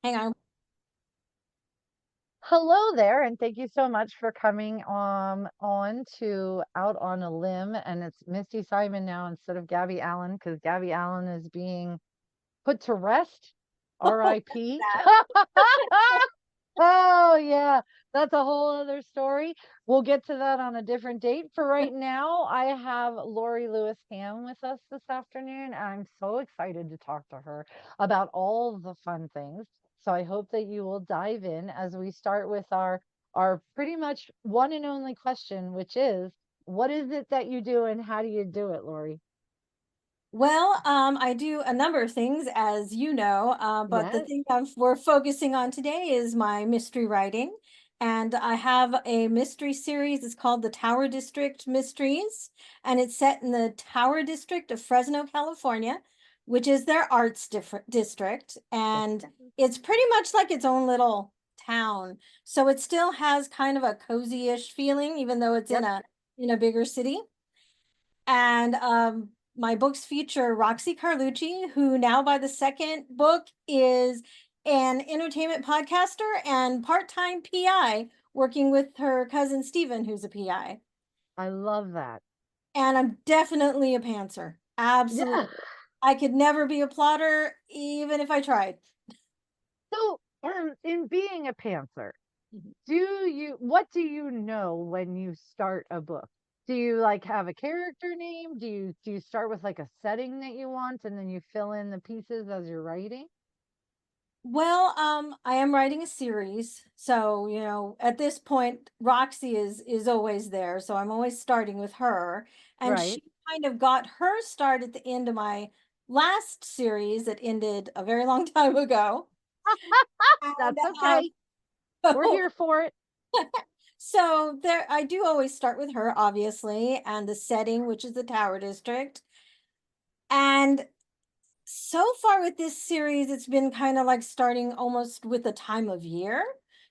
Hang on. Hello there, and thank you so much for coming on to Out on a Limb. And it's Misty Simon now instead of Gabby Allen because Gabby Allen is being put to rest. R.I.P. That. Oh yeah, that's a whole other story. We'll get to that on a different date. For right now, I have Lorie Lewis Ham with us this afternoon. I'm so excited to talk to her about all the fun things. So I hope that you will dive in as we start with our pretty much one and only question, which is, what is it that you do and how do you do it, Lorie? I do a number of things, as you know, but the Yes. thing we're focusing on today is my mystery writing. And I have a mystery series. It's called the Tower District Mysteries, and it's set in the Tower District of Fresno, California, which is their district. And it's pretty much like its own little town. So it still has kind of a cozy-ish feeling, even though it's Yep. in a bigger city. And my books feature Roxy Carlucci, who now by the second book is an entertainment podcaster and part-time PI, working with her cousin Stephen, who's a PI. I love that. And I'm definitely a pantser. Yeah. Absolutely. I could never be a plotter, even if I tried. So, in being a pantser, Mhm. what do you know when you start a book? Do you like have a character name? Do you start with like a setting that you want and then you fill in the pieces as you're writing? I am writing a series, so at this point, Roxy is always there, so I'm always starting with her, and Right. she kind of got her start at the end of my last series that ended a very long time ago, and That's okay. We're here for it. so there I do always start with her, obviously, and the setting, which is the Tower District, and so far with this series, it's been kind of like starting almost with the time of year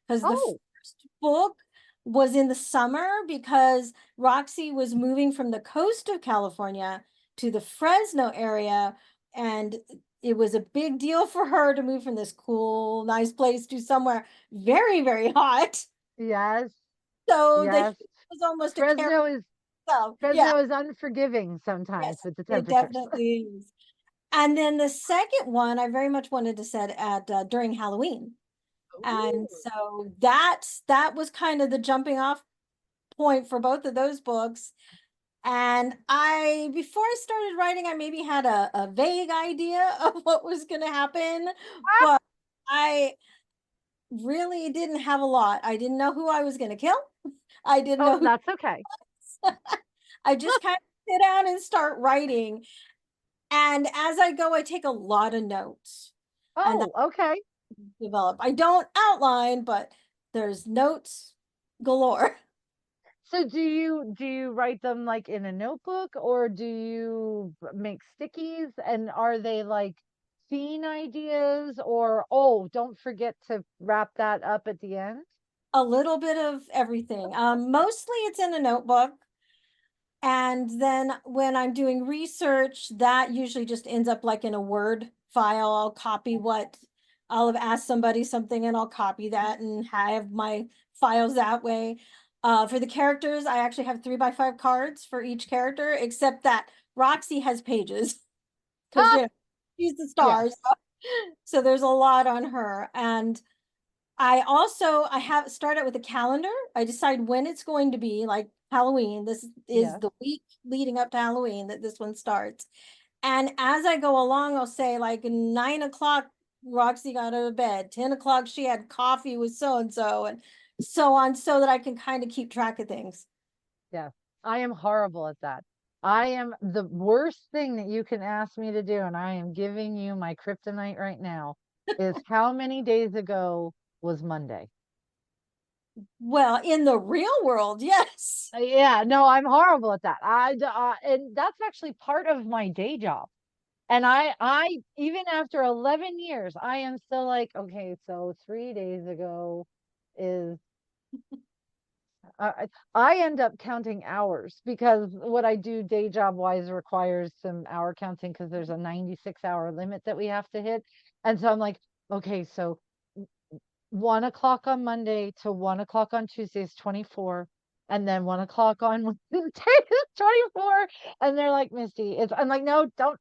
because the Oh, first book was in the summer because Roxy was moving from the coast of California to the Fresno area, and it was a big deal for her to move from this cool, nice place to somewhere very, very hot. yes. So the Yes. heat was almost a carry. Fresno is So yeah, Fresno is unforgiving yes, sometimes with the it temperatures. definitely is. And then the second one, I very much wanted to set at during Halloween. And Ooh. so that was kind of the jumping off point for both of those books. And before I started writing, I maybe had a vague idea of what was going to happen, Ah, but I really didn't have a lot. I didn't know who I was going to kill. I didn't know oh, who. that's okay. I just kind of sit down and start writing. And as I go, I take a lot of notes. And Oh, okay. develop. I don't outline, but there's notes galore. So do you write them like in a notebook or do you make stickies, and are they like scene ideas, or oh, don't forget to wrap that up at the end? A little bit of everything. Mostly it's in a notebook. And then when I'm doing research, that usually just ends up like in a Word file. I'll copy what I'll have asked somebody something and I'll copy that and have my files that way. For the characters, I actually have 3x5 cards for each character, except that Roxy has pages because Ah, she's the yes. star. So there's a lot on her. And I have started with a calendar. I decide when it's going to be, like Halloween. This is Yes. the week leading up to Halloween that this one starts. And as I go along, I'll say like 9 o'clock, Roxy got out of bed. 10 o'clock, she had coffee with so and so on, so that I can kind of keep track of things. Yes. I am horrible at that. I am the worst thing that you can ask me to do, and I am giving you my kryptonite right now, is how many days ago was Monday? Well, in the real world, yes. Yeah, no, I'm horrible at that. And that's actually part of my day job. And I even after 11 years, I am still like, okay, so 3 days ago is I end up counting hours because what I do day job wise requires some hour counting because there's a 96-hour limit that we have to hit. And so I'm like, okay, so 1 o'clock on Monday to 1 o'clock on Tuesday is 24. And then 1 o'clock on Wednesday is 24. And they're like, Misty, I'm like, no, don't,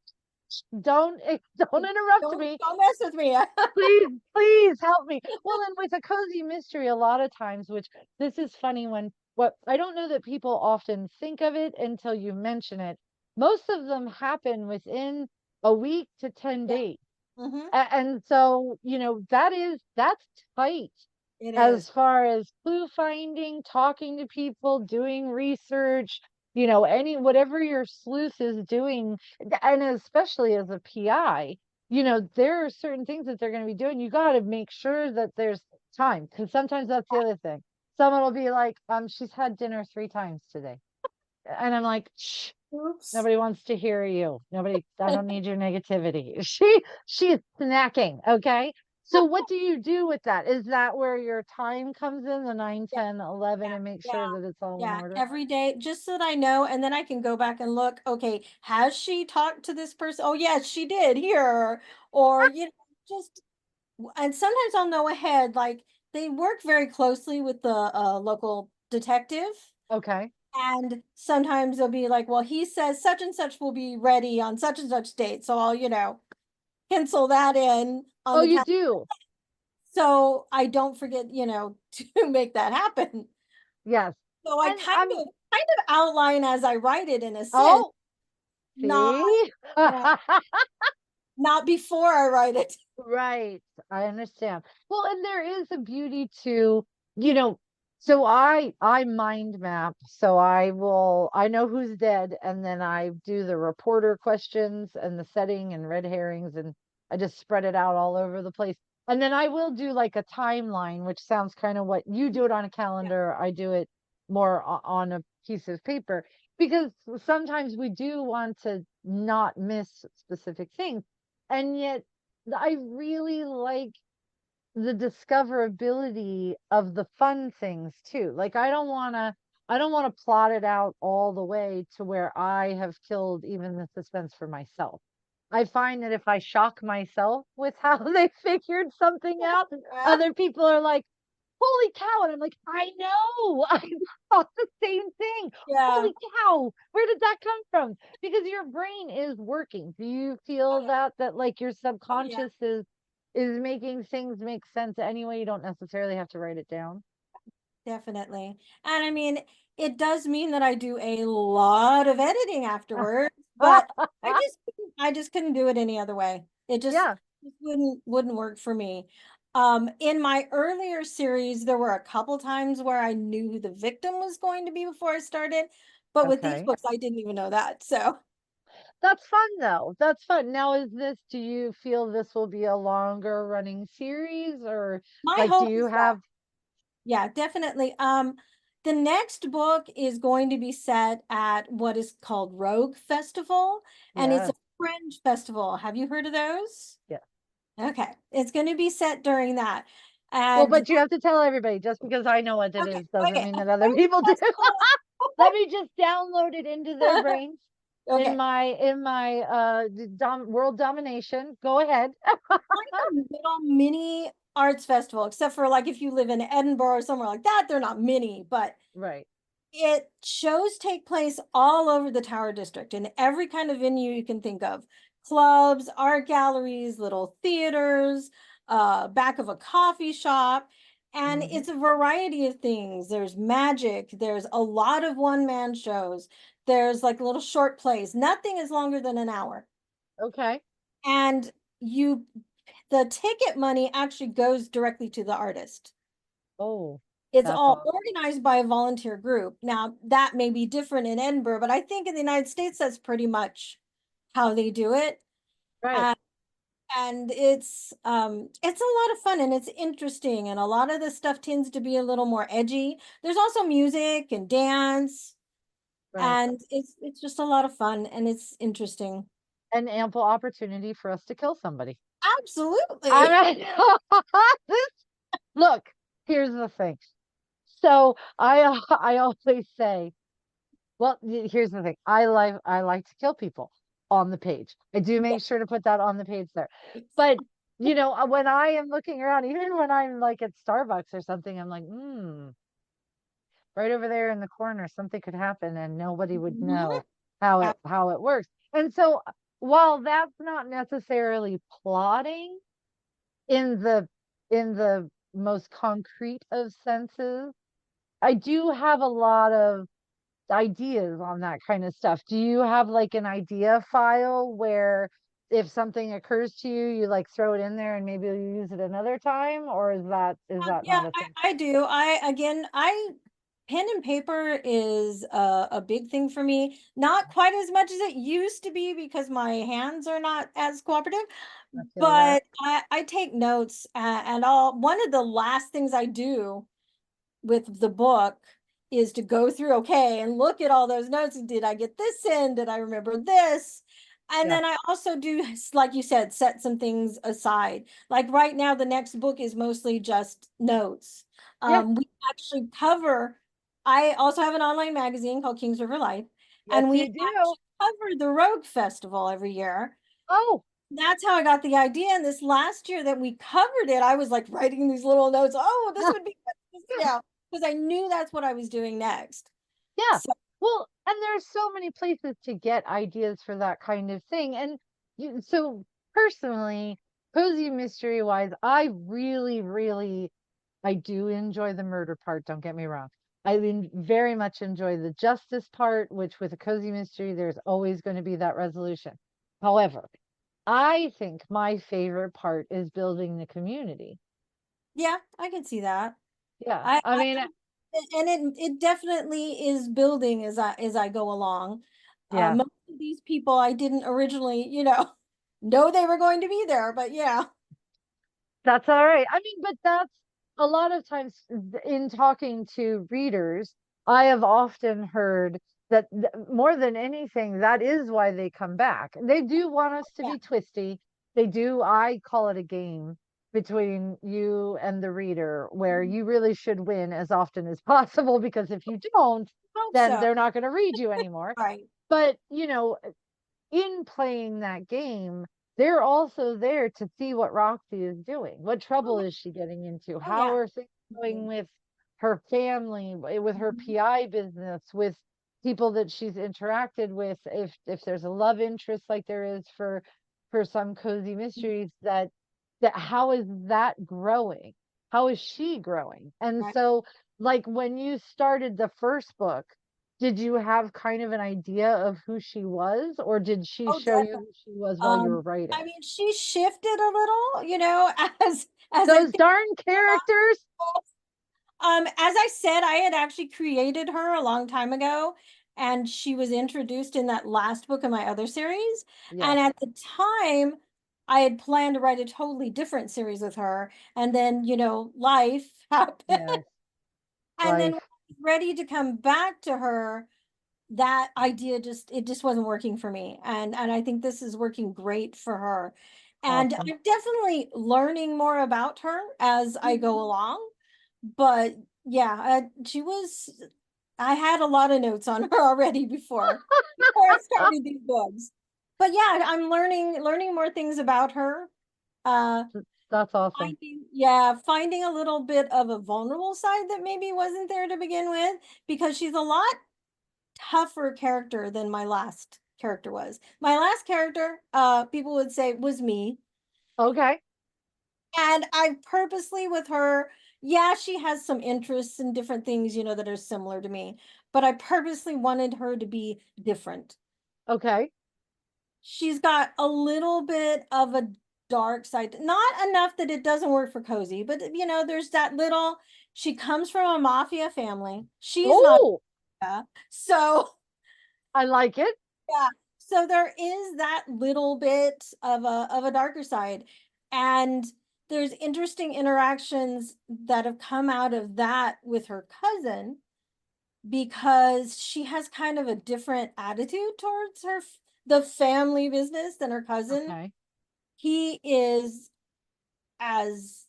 don't interrupt me. Don't mess with me. Please, please help me. Well, and with a cozy mystery, a lot of times, which this is funny when what I don't know that people often think of it until you mention it. Most of them happen within a week to 10 Yeah. days. Hmm. And so, that's tight It as is. far as clue finding, talking to people, doing research, whatever your sleuth is doing, and especially as a PI, there are certain things that they're going to be doing. You got to make sure that there's time, because sometimes that's the other thing. Someone will be like, she's had dinner 3 times today. And I'm like, shh, Oops. nobody wants to hear you. Nobody, I don't need your negativity. She's snacking. Okay. So what do you do with that? Is that where your time comes in, the 9, Yeah, 10, 11, yeah, and make yeah, sure that it's all in yeah. order? Every day, just so that I know, and then I can go back and look. Okay, has she talked to this person? Oh, yes, she did here. Or, just, and sometimes I'll know ahead. Like they work very closely with the local detective. Okay. And sometimes they'll be like, well, he says such and such will be ready on such and such date. So I'll, pencil that in on Oh, the you calendar. do? So I don't forget, to make that happen. Yes. So I And I'm, kind of outline as I write it in a sense, oh, not see? yeah, not before I write it. Right. I understand. Well, and there is a beauty to, you know, so I mind map. So I know who's dead, and then I do the reporter questions and the setting and red herrings, and I just spread it out all over the place. And then I will do like a timeline, which sounds kind of what you do it on a Yeah, calendar. I do it more on a piece of paper, because sometimes we do want to not miss specific things. And yet I really like the discoverability of the fun things too. Like I don't want to plot it out all the way to where I have killed even the suspense for myself. I find that if I shock myself with how they figured something out, yeah, other people are like, holy cow. And I'm like, I know. I thought the same thing. yeah. Holy cow. Where did that come from? Because your brain is working. Do you Oh feel yeah, that like your oh yeah, subconscious is making things make sense anyway? You don't necessarily have to write it down. definitely. And I mean, it does mean that I do a lot of editing afterwards, but I just couldn't do it any other way. It just Yeah. wouldn't work for me. In my earlier series, there were a couple times where I knew who the victim was going to be before I started, but with these Okay. books, I didn't even know that. So That's fun though. That's fun. Now, do you feel this will be a longer running series, or my like, do hope you is that, have, yeah, definitely. The next book is going to be set at what is called Rogue Festival, and it's a yes, fringe festival. Have you heard of those? yeah. Okay, it's going to be set during that. Well, And but you have to tell everybody, just because I know what it okay, is doesn't okay, mean a that other fringe people do. festival. Let me just download it into their brains Okay, in my world domination. Go ahead. like a little mini arts festival, except for like if you live in Edinburgh or somewhere like that, they're not mini, but Right. shows take place all over the Tower District in every kind of venue you can think of. Clubs, art galleries, little theaters, back of a coffee shop. And Hmm. it's a variety of things. There's magic, there's a lot of one-man shows, there's like little short plays. Nothing is longer than an hour. Okay. And you the ticket money actually goes directly to the artist. Oh, It's that's all awesome. organized by a volunteer group. Now, that may be different in Edinburgh, but I think in the United States, that's pretty much how they do it. Right. And, and it's a lot of fun and it's interesting. And a lot of the stuff tends to be a little more edgy. There's also music and dance, Right. and it's just a lot of fun and it's interesting. An ample opportunity for us to kill somebody. Absolutely. I mean, look, here's the thing. So I always say, well, here's the thing. I like to kill people on the page. I do make sure to put that on the page there. But You know, when I am looking around, even when I'm like at Starbucks or something, I'm like, right over there in the corner, something could happen and nobody would Mhm. know how it works. And so while that's not necessarily plotting in the most concrete of senses, I do have a lot of ideas on that kind of stuff. Do you have like an idea file where if something occurs to you, you like throw it in there and maybe you use it another time, or is that Yeah, not a thing? I do. I pen and paper is a big thing for me. Not quite as much as it used to be because my hands are not as cooperative, I feel that. but I take notes and all. One of the last things I do with the book is to go through, okay, and look at all those notes. Did I get this in? Did I remember this? And Yeah. then I also do, like you said, set some things aside. Like right now, the next book is mostly just notes. Yeah. We actually cover, I also have an online magazine called Kings River Life, Yes, and we you do. actually cover the Rogue Festival every year. Oh, That's how I got the idea. And this last year that we covered it, I was like writing these little notes. Oh, this would be good. Yeah, because I knew that's what I was doing next. yeah. So Well, and there's so many places to get ideas for that kind of thing. And so personally, cozy mystery wise, I really, really, I do enjoy the murder part. Don't get me wrong. Very much enjoy the justice part, which with a cozy mystery, there's always going to be that resolution. However, I think my favorite part is building the community. yeah, I can see that. Yeah. I, I I mean, and it definitely is building as I go along. yeah. Most of these people I didn't originally, know they were going to be there, but yeah. That's all right. I mean, but that's a lot of times in talking to readers, I have often heard that more than anything, that is why they come back. They do want us to Yeah. be twisty. They do, I call it a game between you and the reader where Mhm. you really should win as often as possible because if you don't, Hope then so. they're not going to read you anymore. Right. But, in playing that game, they're also there to see what Roxy is doing. What Oh trouble yeah. is she getting into? Oh How yeah. are things going with her family, with her Mhm. PI business, with people that she's interacted with? If there's a love interest like there is for some cozy mysteries, that how is that growing? How is she growing? And Right. so, like when you started the first book, did you have kind of an idea of who she was, or did she Oh, show you definitely. who she was while you were I writing? mean, she shifted a little, as I Those think darn characters. as I said, I had actually created her a long time ago, and she was introduced in that last book in my other series. Yes, And at the time, I had planned to write a totally different series with her, and then, life happened. yes, And then when life. I was ready to come back to her, that idea just wasn't working for me, and I think this is working great for her, and Awesome. I'm definitely learning more about her as I go along, but yeah, I had a lot of notes on her already before I started these books, but yeah, I'm learning more things about her, uh That's awesome. finding a little bit of a vulnerable side that maybe wasn't there to begin with, because she's a lot tougher character than my last character was. My last character, people would say was me. Okay, And I purposely with her, yeah, she has some interests in different things, that are similar to me, but I purposely wanted her to be different. okay, She's got a little bit of a dark side, not enough that it doesn't work for cozy, but there's that little, she comes from a mafia family. She's not, oh, so I like it. yeah. So there is that little bit of a darker side. And there's interesting interactions that have come out of that with her cousin, because she has kind of a different attitude towards the family business than her cousin. Okay, He is as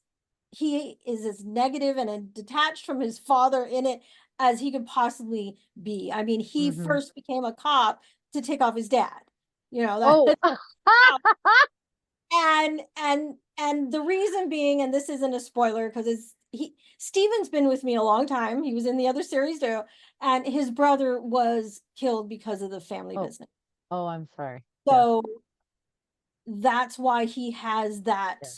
he is as negative and detached from his father in it as he could possibly be. I mean, he mm-hmm. first became a cop to take off his dad. Oh, That's how. And the reason being, and this isn't a spoiler because Steven's been with me a long time. He was in the other series too, and his brother was killed because of the family Oh, business. oh, I'm sorry. Yes. So that's why he has that Yeah.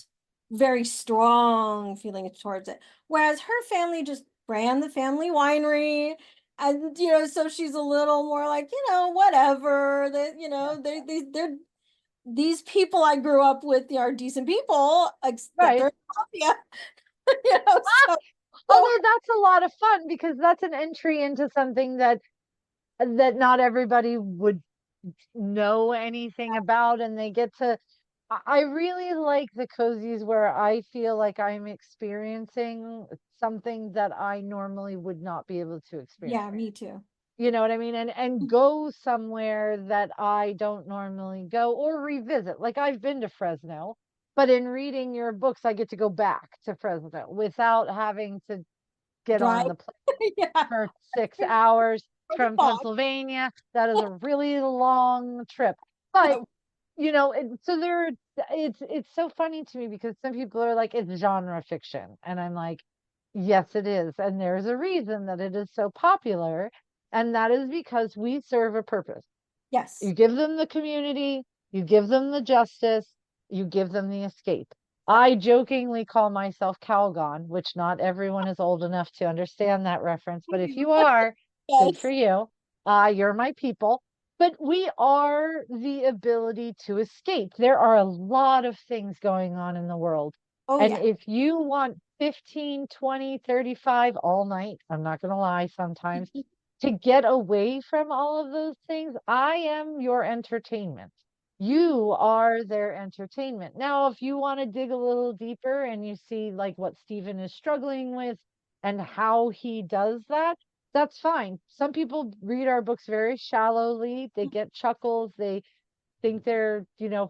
very strong feeling towards it. Whereas her family just ran the family winery. And so she's a little more like, whatever. That, Yeah. they're these people I grew up with are decent people, except Right. they're mafia. So, so Although that's a lot of fun because that's an entry into something that not everybody would know anything about, and they get to. I really like the cozies where I feel like I'm experiencing something that I normally would not be able to experience. yeah, me too. You know what I mean? And go somewhere that I don't normally go or revisit. Like I've been to Fresno, but in reading your books, I get to go back to Fresno without having to get on Drive. the plane Yeah. for 6 hours Or the from fog. Pennsylvania. That is a really long trip. But No. so it's so funny to me because some people are like, it's genre fiction. And I'm like, yes, it is. And there's a reason that it is so popular. And that is because we serve a purpose. You Yes. give them the community, you give them the justice, you give them the escape. Yep. I jokingly call myself Calgon, which not everyone is old enough to understand that reference, but if you are, good for Yes. you. You're my people. But we are the ability to escape. There are a lot of things going on in the world. Oh And yeah. if you want 15, 20, 35 all night, I'm not going to lie, sometimes to get away from all of those things, I am your entertainment. You are their entertainment. Now, if you want to dig a little deeper and you see like what Stephen is struggling with and how he does that, that's fine. Some people read our books very shallowly. They get chuckles. They think they're,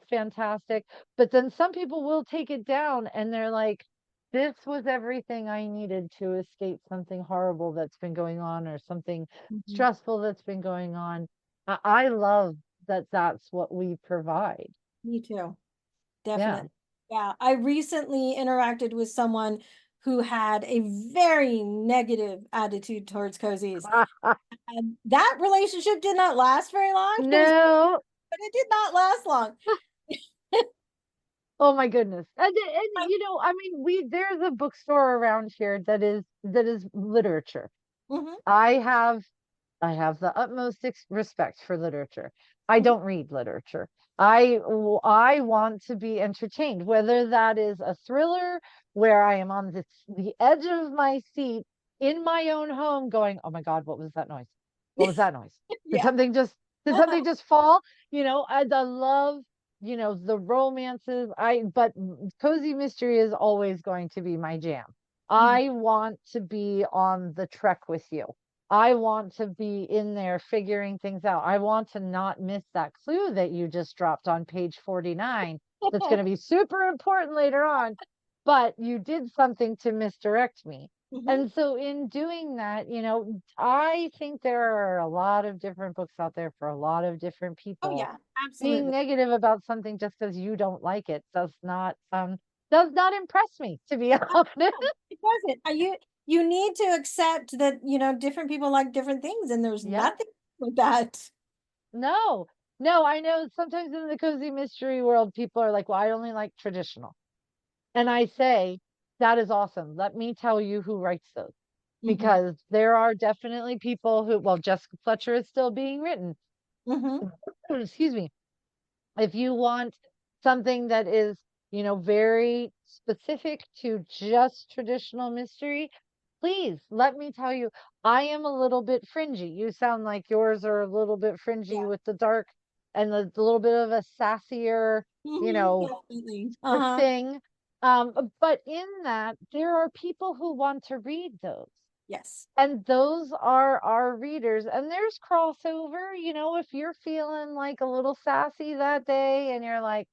fantastic. But then some people will take it down and they're like, this was everything I needed to escape something horrible that's been going on or something Mhm. stressful that's been going on. I love that that's what we provide. Me too. Yeah. Definitely. Yeah. I recently interacted with someone who had a very negative attitude towards cozies. And that relationship did not last very long. It was, No. but it did not last long. Oh my goodness. And I mean, there's a bookstore around here that is literature. Mhm, I have I have the utmost respect for literature. I mhm. don't read literature. I want to be entertained, whether that is a thriller where I am on the edge of my seat in my own home going, "Oh my God, what was that noise? What was that noise? Did Yeah. something just did something just fall?" I love, the romances. But cozy mystery is always going to be my jam. Mhm. I want to be on the trek with you. I want to be in there figuring things out. I want to not miss that clue that you just dropped on page 49 that's going to be super important later on, but you did something to misdirect me. Mhm. And so, in doing that, I think there are a lot of different books out there for a lot of different Oh people. yeah, Being absolutely. negative about something just because you don't like it does not impress me, to be honest. No, it doesn't. You need to accept that, different people like different things, and there's Yeah. nothing with that. No, no, I know sometimes in the cozy mystery world, people are like, well, I only like traditional. And I say, that is awesome. Let me tell you who writes those. Hmm. Because there are definitely people well, Jessica Fletcher is still being written. Hmm. Excuse me. If you want something that is, very specific to just traditional mystery, please let me tell you, I am a little bit fringy. You sound like yours are a little bit fringy Yeah. with the dark and the little bit of a sassier, you Hmm. know, Definitely. thing. But in that, there are people who want to read those. Yes. And those are our readers. And there's crossover, if you're feeling like a little sassy that day and you're like,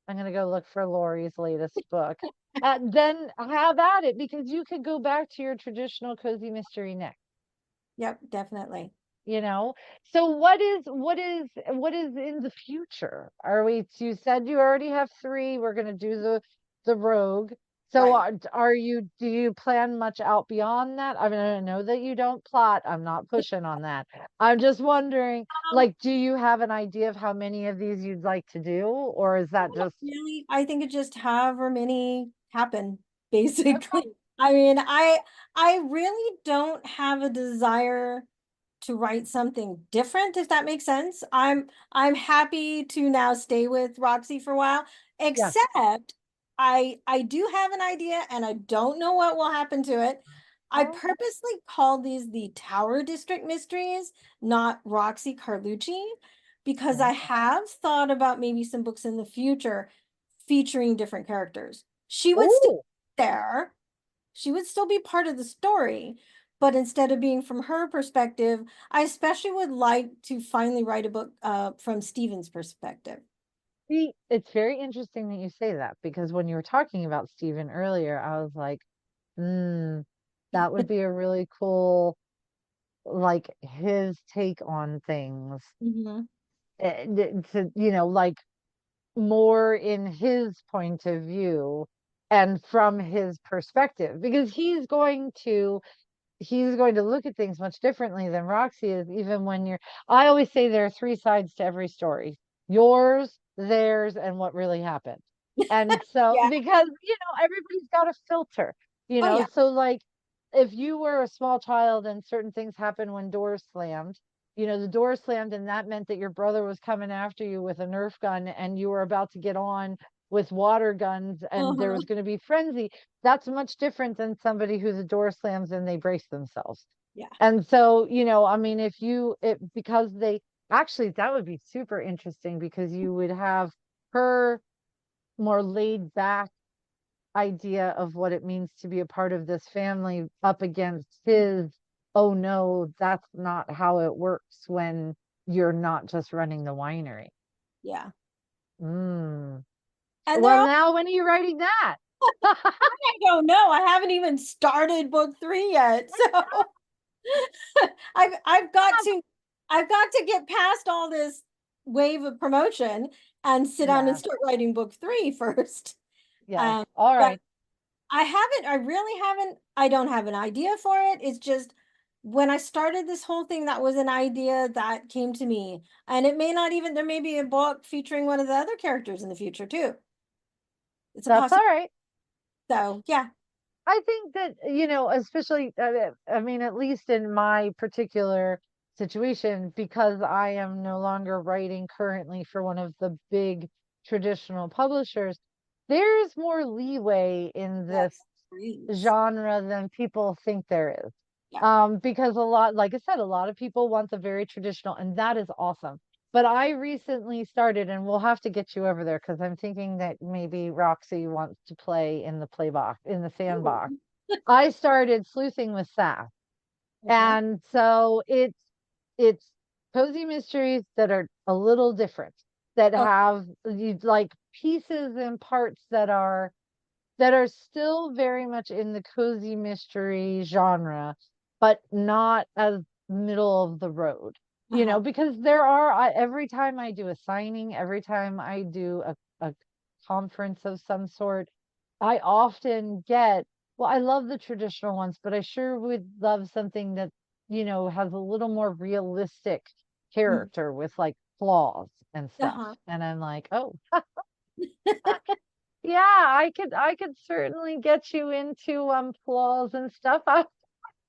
I'm going to go look for Lori's latest book, then have at it because you could go back to your traditional cozy mystery next. Yep, definitely. you know? So what is in the future? You said you already have three. We're gonna do the rogue. So Right. do you plan much out beyond that? I mean, I know that you don't plot. I'm not pushing on that. I'm just wondering, Um, like, do you have an idea of how many of these you'd like to do, or is that Not just really, I think it just however many happen, okay? basically. I mean, I really don't have a desire to write something different, if that makes sense. I'm happy to now stay with Roxy for a while, Yes. except I do have an idea and I don't know what will happen to it. I Oh, purposely called these the Tower District Mysteries, not Roxy Carlucci, because I oh, have thought about maybe some books in the future featuring different characters. She would still oh. be there, she would still be part of the story, but instead of being from her perspective, I especially would like to finally write a book from Stephen's perspective. See, it's very interesting that you say that because when you were talking about Steven earlier, I was like, that would be a really cool, like his take on things. Mhm. Like more in his point of view and from his perspective, because he's going to look at things much differently than Roxy is, even when I always say there are three sides to every story: yours, theirs, and what really happened. And so, Yeah. because, everybody's got a filter, Oh yeah. so like if you were a small child and certain things happened when doors slammed, the door slammed and that meant that your brother was coming after you with a Nerf gun and you were about to get on with water guns and there Uh-huh. was going to be frenzy. That's much different than somebody who the door slams and they brace themselves. Yeah. And so, I mean, because they actually, that would be super interesting because you would have her more laid back idea of what it means to be a part of this family up against his, oh no, that's not how it works when you're not just running the winery. Yeah. Mm. And they're Well, all, now when are you writing that? I don't know. I haven't even started book three yet. So I've got to get past all this wave of promotion and sit down and Yes, start writing book three first. yes. Um, All but right. I really haven't, I don't have an idea for it. It's just when I started this whole thing, that was an idea that came to me. And it may not even, there may be a book featuring one of the other characters in the future too. It's a That's all possibility. right. So yeah. I think that, especially, I mean, at least in my particular situation, because I am no longer writing currently for one of the big traditional publishers, there's more leeway in this Yes. Please. genre than people think there is. Yeah. Because like I said, a lot of people want the very traditional, and that is awesome. But I recently started, and we'll have to get you over there because I'm thinking that maybe Roxy wants to play in the play box, in the sandbox. Ooh, I started sleuthing with Sass. okay. And so it's cozy mysteries that are a little different, that Oh, have you like pieces and parts that are still very much in the cozy mystery genre, but not as middle of the road. uh-huh. Because every time I do a signing, every time I do a conference of some sort, I often get, well, I love the traditional ones, but I sure would love something that, has a little more realistic Mm, character with like flaws and stuff. uh-huh. And I'm like, oh, yeah, I could certainly get you into flaws and stuff. I've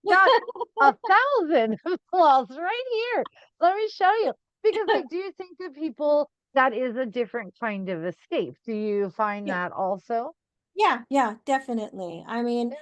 got 1,000 flaws right here. Let me show you. Because I do think that people, that is a different kind of escape. Do you find Yeah. that also? Yeah, yeah, definitely. I mean,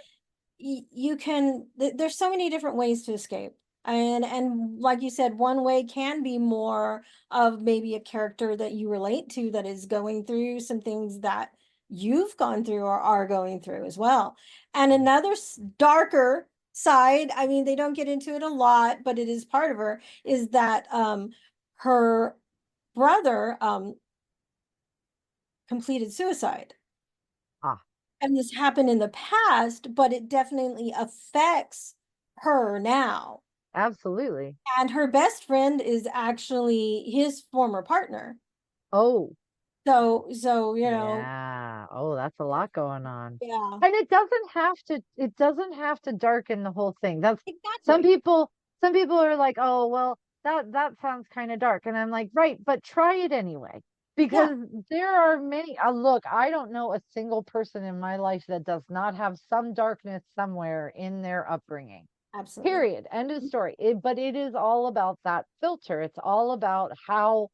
you can there's so many different ways to escape. And like you said, one way can be more of maybe a character that you relate to that is going through some things that you've gone through or are going through as well. And another darker side, I mean, they don't get into it a lot, but it is part of her, is that her brother completed suicide. Ah, And this happened in the past, but it definitely affects her now. Absolutely. And her best friend is actually his former partner. Oh, So, yeah. Oh, that's a lot going on. yeah, And it doesn't have to darken the whole thing. That's some exactly. people, some people are like, "Oh, well, that sounds kind of dark." And I'm like, "Right, but try it anyway." Yeah, Because there are many, look, I don't know a single person in my life that does not have some darkness somewhere in their upbringing. absolutely. Period. End of story. But it is all about that filter. It's all about how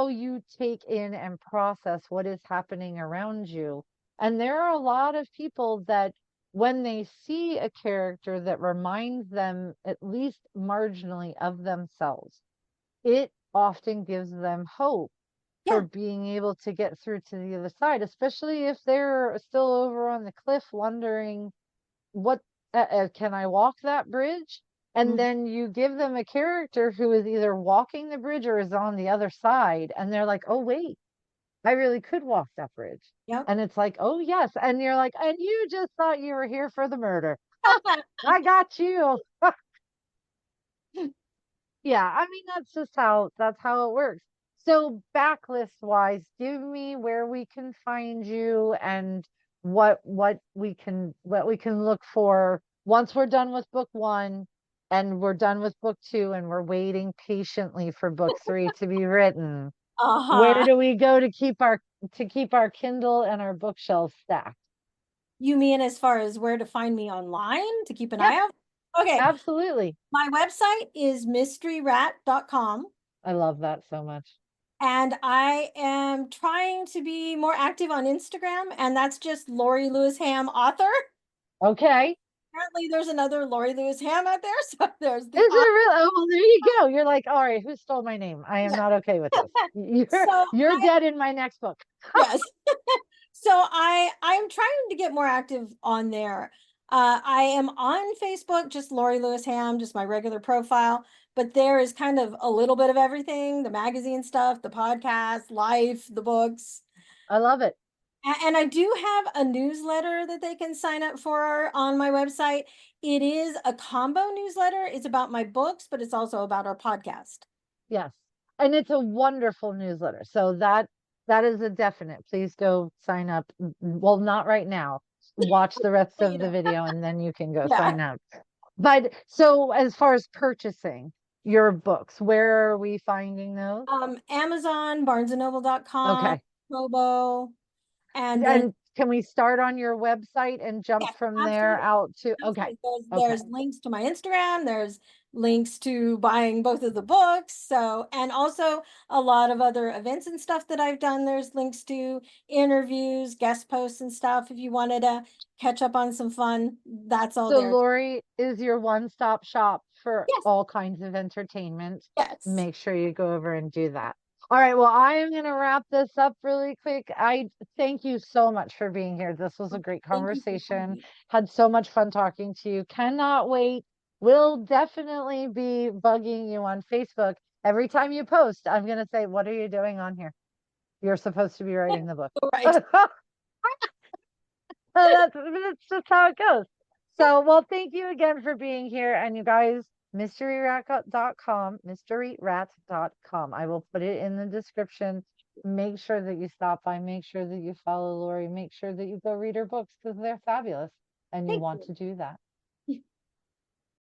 you take in and process what is happening around you. And there are a lot of people that when they see a character that reminds them at least marginally of themselves, it often gives them hope for Yeah, being able to get through to the other side, especially if they're still over on the cliff wondering what can I walk that bridge? And mm, then you give them a character who is either walking the bridge or is on the other side, and they're like, "Oh wait, I really could walk that bridge." yep. And it's like, "Oh yes," and you're like, "And you just thought you were here for the murder? I got you." Yeah, I mean that's how it works. So backlist wise, give me where we can find you and what we can look for once we're done with book one and we're done with book two and we're waiting patiently for book three to be written. Where Uh-huh. do we go to keep our Kindle and our bookshelves stacked? You mean as far as where to find me online to keep an Yep, eye out? Okay. absolutely. My website is mysteryrat.com. I love that so much. And I am trying to be more active on Instagram, and that's just Lorie Lewis Ham author. Okay. Apparently, there's another Lorie Lewis Ham out there. So there's Is the it really? Oh, well, there you go. You're like, all right, who stole my name? I am yeah. not okay with this. So You're dead in my next book. yes. So I'm trying to get more active on there. I am on Facebook, just Lorie Lewis Ham, just my regular profile, but there is kind of a little bit of everything, the magazine stuff, the podcast, life, the books. I love it. And I do have a newsletter that they can sign up for on my website. It is a combo newsletter. It's about my books, but it's also about our podcast. Yes. And it's a wonderful newsletter. So that is a definite. Please go sign up. Well, not right now. Watch the rest of the Later. video and then you can go Yeah. sign up. But so as far as purchasing your books, where are we finding those? Amazon, barnesandnoble.com, Okay. Kobo, and then And can we start on your website and jump yes, from there absolutely. out to okay. Absolutely. Okay. There's links to my Instagram, there's links to buying both of the books. So, and also a lot of other events and stuff that I've done. There's links to interviews, guest posts and stuff. If you wanted to catch up on some fun, that's all So there. Lori is your one-stop shop for Yes, all kinds of entertainment. yes. Make sure you go over and do that. All right, well, I am going to wrap this up really quick. I thank you so much for being here. This was a great Thank you for having conversation. me. Had so much fun talking to you. Cannot wait. We'll definitely be bugging you on Facebook. Every time you post, I'm going to say, "What are you doing on here? You're supposed to be writing the book." Right. That's just how it goes. So, well, thank you again for being here. And you guys, mysteryrat.com, mysteryrat.com. I will put it in the description. Make sure that you stop by, make sure that you follow Lori, make sure that you go read her books because they're fabulous and you Thank want you. to do that.